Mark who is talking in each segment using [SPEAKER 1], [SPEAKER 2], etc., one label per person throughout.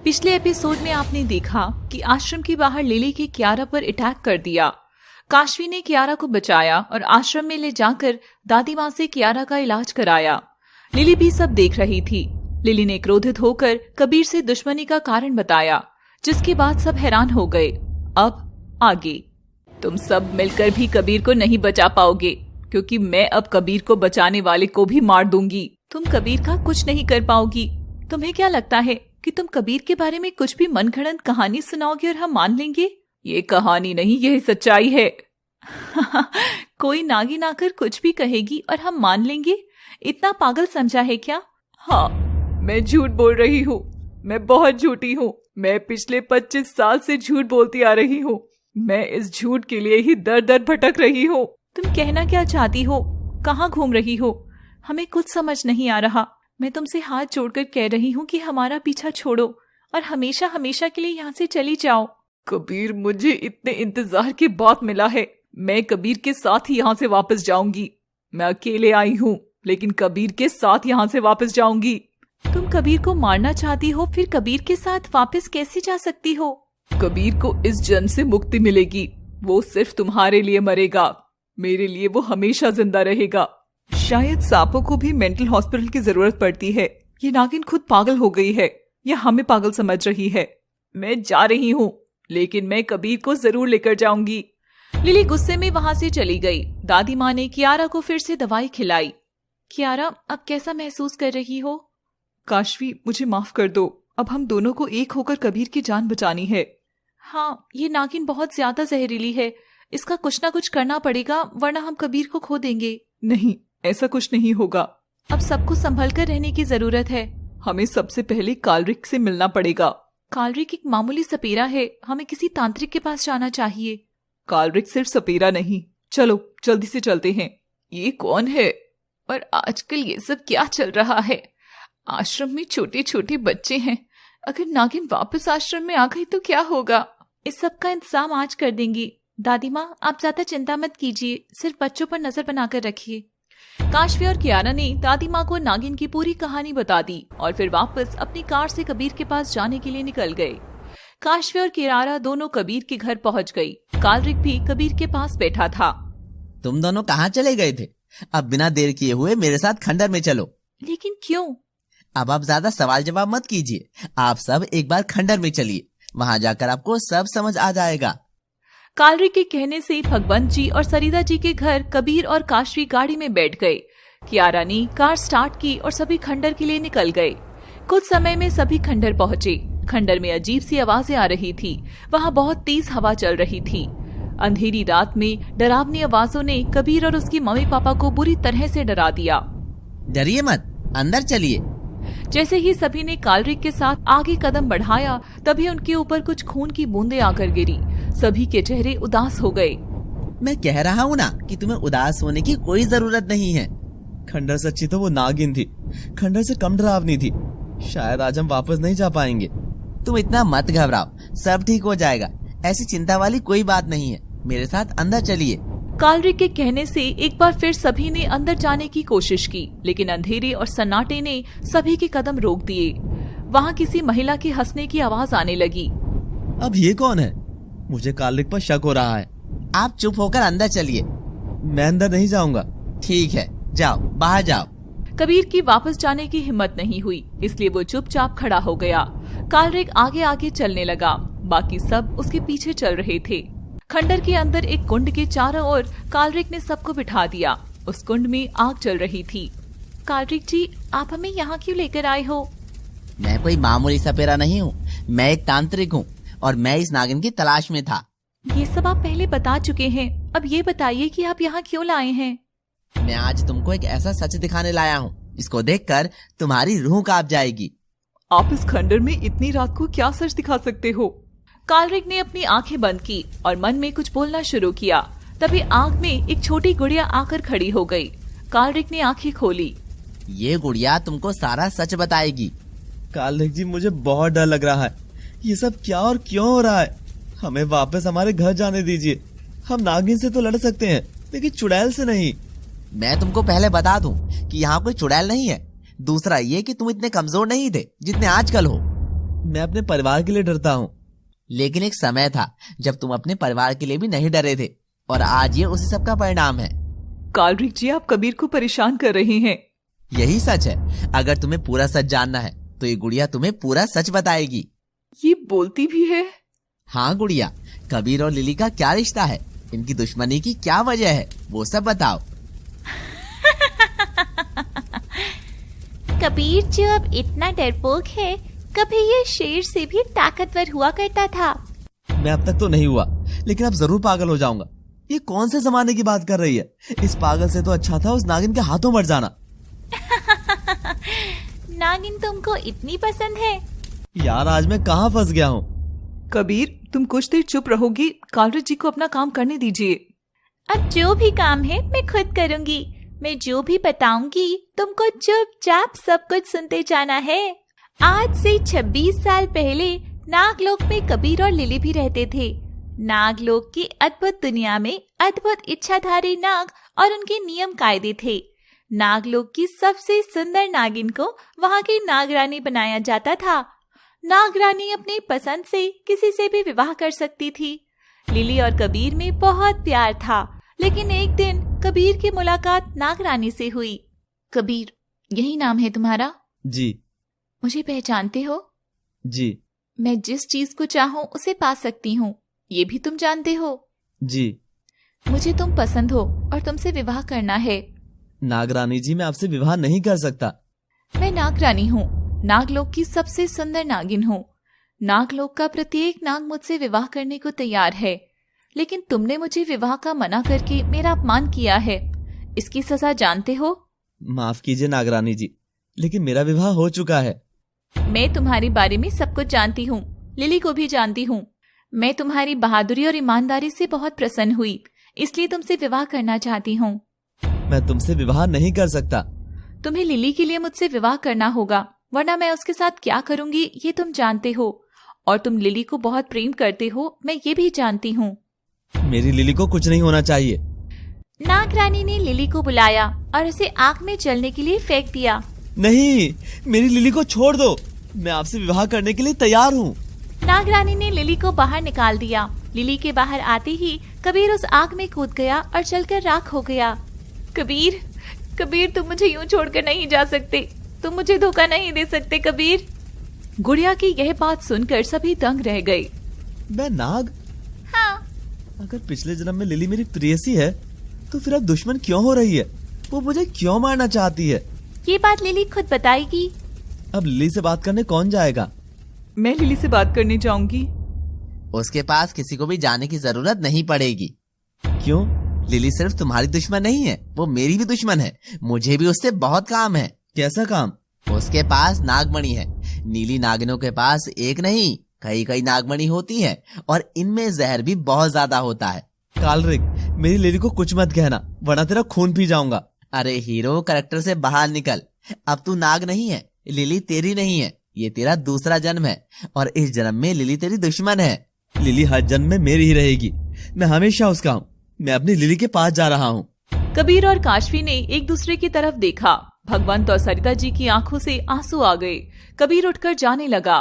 [SPEAKER 1] पिछले एपिसोड में आपने देखा कि आश्रम के बाहर लिली के कियारा पर अटैक कर दिया। काशवी ने कियारा को बचाया और आश्रम में ले जाकर दादी माँ से कियारा का इलाज कराया। लिली भी सब देख रही थी। लिली ने क्रोधित होकर कबीर से दुश्मनी का कारण बताया, जिसके बाद सब हैरान हो गए। अब आगे तुम सब मिलकर भी कबीर को नहीं बचा पाओगे, क्योंकि मैं अब कबीर को बचाने वाले को भी मार दूंगी। तुम कबीर का कुछ नहीं कर पाओगी। तुम्हें क्या लगता है कि तुम कबीर के बारे में कुछ भी मनगढ़ंत कहानी सुनाओगे और हम मान लेंगे? ये कहानी नहीं, यह सच्चाई है। कोई नागिन आकर कुछ भी कहेगी और हम मान लेंगे? इतना पागल समझा है क्या? हाँ, मैं झूठ बोल रही हूँ। मैं बहुत झूठी हूँ। मैं पिछले 25 साल से झूठ बोलती आ रही हूँ। मैं इस झूठ के लिए ही दर दर भटक रही हूँ। तुम कहना क्या चाहती हो? कहाँ घूम रही हो? हमें कुछ समझ नहीं आ रहा। मैं तुमसे हाथ जोड़कर कह रही हूँ कि हमारा पीछा छोड़ो और हमेशा हमेशा के लिए यहाँ से चली जाओ। कबीर, मुझे इतने इंतजार के बाद मिला है। मैं कबीर के साथ ही यहाँ से वापस जाऊंगी। मैं अकेले आई हूँ, लेकिन कबीर के साथ यहाँ से वापस जाऊंगी। तुम कबीर को मारना चाहती हो, फिर कबीर के साथ वापस कैसे जा सकती हो? कबीर को इस जन्म से मुक्ति मिलेगी। वो सिर्फ तुम्हारे लिए मरेगा, मेरे लिए वो हमेशा जिंदा रहेगा। शायद सांपों को भी मेंटल हॉस्पिटल की जरूरत पड़ती है। ये नागिन खुद पागल हो गई है या हमें पागल समझ रही है। मैं जा रही हूँ, लेकिन मैं कबीर को जरूर लेकर जाऊंगी। लिली गुस्से में वहां से चली गई। दादी माँ ने कियारा को फिर से दवाई खिलाई। कियारा, अब कैसा महसूस कर रही हो? काशवी, मुझे माफ कर दो। अब हम दोनों को एक होकर कबीर की जान बचानी है। हाँ, ये नागिन बहुत ज्यादा जहरीली है। इसका कुछ ना कुछ करना पड़ेगा, वरना हम कबीर को खो देंगे। नहीं, ऐसा कुछ नहीं होगा। अब सबको संभल कर रहने की जरूरत है। हमें सबसे पहले कालरिक से मिलना पड़ेगा। कालरिक एक मामूली सपेरा है। हमें किसी तांत्रिक के पास जाना चाहिए। कालरिक सिर्फ सपेरा नहीं। चलो जल्दी से चलते हैं। ये कौन है और आजकल ये सब क्या चल रहा है? आश्रम में छोटे छोटे बच्चे हैं। अगर नागिन वापस आश्रम में आ गई तो क्या होगा? इस सब का इंतजाम आज कर देंगी। दादी माँ, आप ज्यादा चिंता मत कीजिए, सिर्फ बच्चों पर नजर बनाकर रखिए। काशवी और कियारा ने दादी माँ को नागिन की पूरी कहानी बता दी और फिर वापस अपनी कार से कबीर के पास जाने के लिए निकल गए। काशवी और कियारा दोनों कबीर के घर पहुँच गई। कालरिक भी कबीर के पास बैठा था।
[SPEAKER 2] तुम दोनों कहाँ चले गए थे? अब बिना देर किए हुए मेरे साथ खंडर में चलो।
[SPEAKER 1] लेकिन क्यों?
[SPEAKER 2] अब आप ज्यादा सवाल जवाब मत कीजिए। आप सब एक बार खंडर में चलिए, वहाँ जाकर आपको सब समझ आ जाएगा।
[SPEAKER 1] कालरिक के कहने से भगवंत जी और सरिता जी के घर कबीर और काशवी गाड़ी में बैठ गए। कियारा ने कार स्टार्ट की और सभी खंडर के लिए निकल गए। कुछ समय में सभी खंडर पहुँचे। खंडर में अजीब सी आवाजें आ रही थी। वहाँ बहुत तेज हवा चल रही थी। अंधेरी रात में डरावनी आवाजों ने कबीर और उसकी मम्मी पापा को बुरी तरह से डरा दिया।
[SPEAKER 2] डरिए मत, अंदर चलिए।
[SPEAKER 1] जैसे ही सभी ने कालरिक के साथ आगे कदम बढ़ाया, तभी उनके ऊपर कुछ खून की बूंदें आकर गिरी। सभी के चेहरे उदास हो गए।
[SPEAKER 2] मैं कह रहा हूँ ना कि तुम्हें उदास होने की कोई जरूरत नहीं है।
[SPEAKER 3] खंडर से अच्छी तो वो नागिन थी। खंडर से कम डरावनी थी। शायद आज हम वापस नहीं जा पाएंगे।
[SPEAKER 2] तुम इतना मत घबराओ, सब ठीक हो जाएगा। ऐसी चिंता वाली कोई बात नहीं है। मेरे साथ अंदर चलिए।
[SPEAKER 1] कालरिक के कहने से एक बार फिर सभी ने अंदर जाने की कोशिश की, लेकिन अंधेरे और सन्नाटे ने सभी के कदम रोक दिए। वहाँ किसी महिला के हंसने की आवाज आने लगी।
[SPEAKER 3] अब ये कौन है? मुझे कालरिक पर शक हो रहा है।
[SPEAKER 2] आप चुप होकर अंदर चलिए।
[SPEAKER 3] मैं अंदर नहीं जाऊंगा।
[SPEAKER 2] ठीक है, जाओ, बाहर जाओ।
[SPEAKER 1] कबीर की वापस जाने की हिम्मत नहीं हुई, इसलिए वो चुपचाप खड़ा हो गया। कालरिक आगे आगे चलने लगा। बाकी सब उसके पीछे चल रहे थे। खंडर के अंदर एक कुंड के चारों ओर कालरिक ने सबको बिठा दिया। उस कुंड में आग चल रही थी। कालरिक जी, आप हमें यहाँ क्यों लेकर आए हो?
[SPEAKER 2] मैं कोई मामूली सपेरा नहीं हूँ। मैं एक तांत्रिक हूँ और मैं इस नागिन की तलाश में था।
[SPEAKER 1] ये सब आप पहले बता चुके हैं। अब ये बताइए कि आप यहाँ क्यों लाए हैं?
[SPEAKER 2] मैं आज तुमको एक ऐसा सच दिखाने लाया हूँ, इसको देखकर तुम्हारी रूह कांप जाएगी।
[SPEAKER 1] आप इस खंडर में इतनी रात को क्या सच दिखा सकते हो? कालरिक ने अपनी आंखें बंद की और मन में कुछ बोलना शुरू किया। तभी आग में एक छोटी गुड़िया आकर खड़ी हो गई। कालरिक ने आंखें खोली।
[SPEAKER 2] ये गुड़िया तुमको सारा सच बताएगी।
[SPEAKER 3] कालरिक जी, मुझे बहुत डर लग रहा है। ये सब क्या और क्यों हो रहा है? हमें वापस हमारे घर जाने दीजिए। हम नागिन से तो लड़ सकते हैं, लेकिन चुड़ैल से नहीं।
[SPEAKER 2] मैं तुमको पहले बता दूं कि यहाँ कोई चुड़ैल नहीं है। दूसरा ये कि तुम इतने कमजोर नहीं थे जितने आजकल हो।
[SPEAKER 3] मैं अपने परिवार के लिए डरता हूँ।
[SPEAKER 2] लेकिन एक समय था जब तुम अपने परिवार के लिए भी नहीं डरे थे, और आज ये उसी सब का परिणाम है।
[SPEAKER 1] कालरिक जी, आप कबीर को परेशान कर रहे हैं।
[SPEAKER 2] यही सच है। अगर तुम्हें पूरा सच जानना है तो ये गुड़िया तुम्हें पूरा सच बताएगी।
[SPEAKER 1] ये बोलती भी है?
[SPEAKER 2] हाँ गुड़िया, कबीर और लिली का क्या रिश्ता है, इनकी दुश्मनी की क्या वजह है, वो सब बताओ।
[SPEAKER 4] कबीर जो अब इतना डरपोक है, कभी ये शेर से भी ताकतवर हुआ करता था।
[SPEAKER 3] मैं अब तक तो नहीं हुआ, लेकिन अब जरूर पागल हो जाऊंगा। ये कौन से जमाने की बात कर रही है? इस पागल से तो अच्छा था उस नागिन के हाथों मर जाना।
[SPEAKER 4] नागिन तुमको इतनी पसंद है?
[SPEAKER 3] यार, आज मैं कहाँ फंस गया हूँ।
[SPEAKER 1] कबीर, तुम कुछ देर चुप रहोगी? कालरिक जी को अपना काम करने दीजिए।
[SPEAKER 4] अब जो भी काम है मैं खुद करूँगी। मैं जो भी बताऊंगी तुमको चुपचाप सब कुछ सुनते जाना है। आज से 26 साल पहले नागलोक में कबीर और लिली भी रहते थे। नागलोक की अद्भुत दुनिया में अद्भुत इच्छाधारी नाग और उनके नियम कायदे थे। नागलोक की सबसे सुंदर नागिन को वहाँ की नागरानी बनाया जाता था। नागरानी अपनी पसंद से किसी से भी विवाह कर सकती थी। लिली और कबीर में बहुत प्यार था, लेकिन एक दिन कबीर की मुलाकात नागरानी से हुई।
[SPEAKER 1] कबीर, यही नाम है तुम्हारा?
[SPEAKER 3] जी।
[SPEAKER 1] मुझे पहचानते हो?
[SPEAKER 3] जी।
[SPEAKER 1] मैं जिस चीज को चाहूँ उसे पा सकती हूँ, ये भी तुम जानते हो?
[SPEAKER 3] जी।
[SPEAKER 1] मुझे तुम पसंद हो और तुमसे विवाह करना है।
[SPEAKER 3] नागरानी जी, मैं आपसे विवाह नहीं कर सकता।
[SPEAKER 1] मैं नागरानी हूँ, नागलोक की सबसे सुंदर नागिन हूँ। नागलोक का प्रत्येक नाग मुझसे विवाह करने को तैयार है, लेकिन तुमने मुझे विवाह का मना करके मेरा अपमान किया है। इसकी सजा जानते हो?
[SPEAKER 3] माफ कीजिए नागरानी जी, लेकिन मेरा विवाह हो चुका है।
[SPEAKER 1] मैं तुम्हारे बारे में सब कुछ जानती हूँ, लिली को भी जानती हूँ। मैं तुम्हारी बहादुरी और ईमानदारी से बहुत प्रसन्न हुई, इसलिए तुमसे विवाह करना चाहती हूँ।
[SPEAKER 3] मैं तुमसे विवाह नहीं कर सकता।
[SPEAKER 1] तुम्हें लिली के लिए मुझसे विवाह करना होगा, वरना मैं उसके साथ क्या करूंगी ये तुम जानते हो। और तुम लिली को बहुत प्रेम करते हो, मैं ये भी जानती हूँ।
[SPEAKER 3] मेरी लिली को कुछ नहीं होना चाहिए।
[SPEAKER 4] नागरानी ने लिली को बुलाया और उसे आग में जलने के लिए फेंक दिया।
[SPEAKER 3] नहीं, मेरी लिली को छोड़ दो। मैं आपसे विवाह करने के लिए तैयार हूँ।
[SPEAKER 4] नागरानी ने लिली को बाहर निकाल दिया। लिली के बाहर आते ही कबीर उस आग में कूद गया और जलकर राख हो गया।
[SPEAKER 1] कबीर, कबीर, तुम मुझे यूं छोड़कर नहीं जा सकते। तुम मुझे धोखा नहीं दे सकते कबीर। गुड़िया की यह बात सुनकर सभी दंग रह गए।
[SPEAKER 3] मैं नाग?
[SPEAKER 4] हाँ।
[SPEAKER 3] अगर पिछले जन्म में लिली मेरी प्रेयसी है, तो फिर अब दुश्मन क्यों हो रही है? वो मुझे क्यों मारना चाहती है?
[SPEAKER 4] ये बात लिली खुद बताएगी।
[SPEAKER 3] अब लिली से बात करने कौन जाएगा?
[SPEAKER 1] मैं लिली से बात करने जाऊंगी।
[SPEAKER 2] उसके पास किसी को भी जाने की जरूरत नहीं पड़ेगी।
[SPEAKER 3] क्यों?
[SPEAKER 2] लिली सिर्फ तुम्हारी दुश्मन नहीं है, वो मेरी भी दुश्मन है। मुझे भी उससे बहुत काम है।
[SPEAKER 3] कैसा काम?
[SPEAKER 2] उसके पास नागमणि है। नीली नागिनों के पास एक नहीं, कई कई नागमणि होती है, और इनमें जहर भी बहुत ज्यादा होता है।
[SPEAKER 3] कालरिक, मेरी लिली को कुछ मत कहना, वरना तेरा खून पी जाऊंगा।
[SPEAKER 2] अरे हीरो, कैरेक्टर से बाहर निकल। अब तू नाग नहीं है, लिली तेरी नहीं है, ये तेरा दूसरा जन्म है, और इस जन्म में लिली तेरी दुश्मन है।
[SPEAKER 3] लिली हर जन्म में मेरी ही रहेगी। मैं हमेशा उसका हूँ। मैं अपनी लिली के पास जा रहा हूँ।
[SPEAKER 1] कबीर और काशवी ने एक दूसरे की तरफ देखा। भगवंत और सरिता जी की आंखों से आंसू आ गए। कबीर उठकर जाने लगा।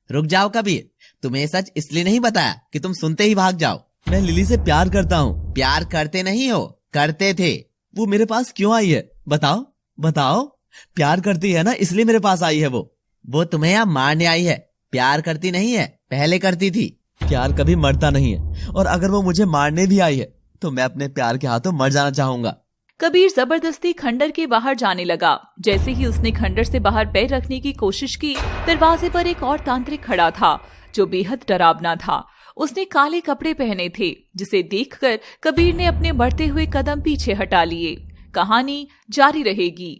[SPEAKER 2] रुक जाओ कबीर, तुम्हें सच इसलिए नहीं बताया कि तुम सुनते ही भाग जाओ।
[SPEAKER 3] मैं लिली से प्यार करता हूँ।
[SPEAKER 2] प्यार करते नहीं हो, करते थे।
[SPEAKER 3] वो मेरे पास क्यों आई है? बताओ बताओ। प्यार करती है ना, इसलिए मेरे पास आई है।
[SPEAKER 2] वो तुम्हें यहाँ मारने आई है, प्यार करती नहीं है, पहले करती थी।
[SPEAKER 3] प्यार कभी मरता नहीं है, और अगर वो मुझे मारने भी आई है तो मैं अपने प्यार के हाथों मर जाना चाहूंगा।
[SPEAKER 1] कबीर जबरदस्ती खंडर के बाहर जाने लगा। जैसे ही उसने खंडर से बाहर पैर रखने की कोशिश की, दरवाजे पर एक और तांत्रिक खड़ा था जो बेहद डरावना था। उसने काले कपड़े पहने थे, जिसे देखकर कबीर ने अपने बढ़ते हुए कदम पीछे हटा लिए। कहानी जारी रहेगी।